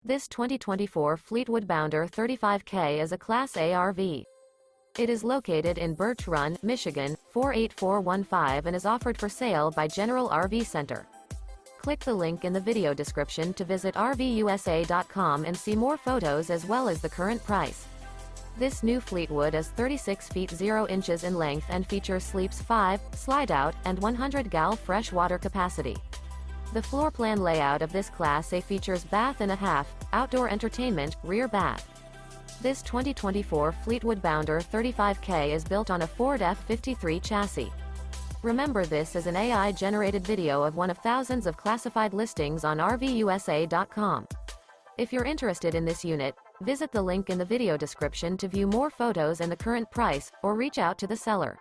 This 2024 Fleetwood Bounder 35K is a Class A RV. It is located in Birch Run, Michigan, 48415 and is offered for sale by General RV Center. Click the link in the video description to visit RVUSA.com and see more photos as well as the current price. This new Fleetwood is 36 feet 0 inches in length and features sleeps 5, Slideout, and 100 gal fresh water capacity. The floor plan layout of this Class A features bath and a half, outdoor entertainment, rear bath. This 2024 Fleetwood Bounder 35K is built on a Ford F53 chassis. Remember, this is an AI-generated video of one of thousands of classified listings on RVUSA.com. If you're interested in this unit, visit the link in the video description to view more photos and the current price, or reach out to the seller.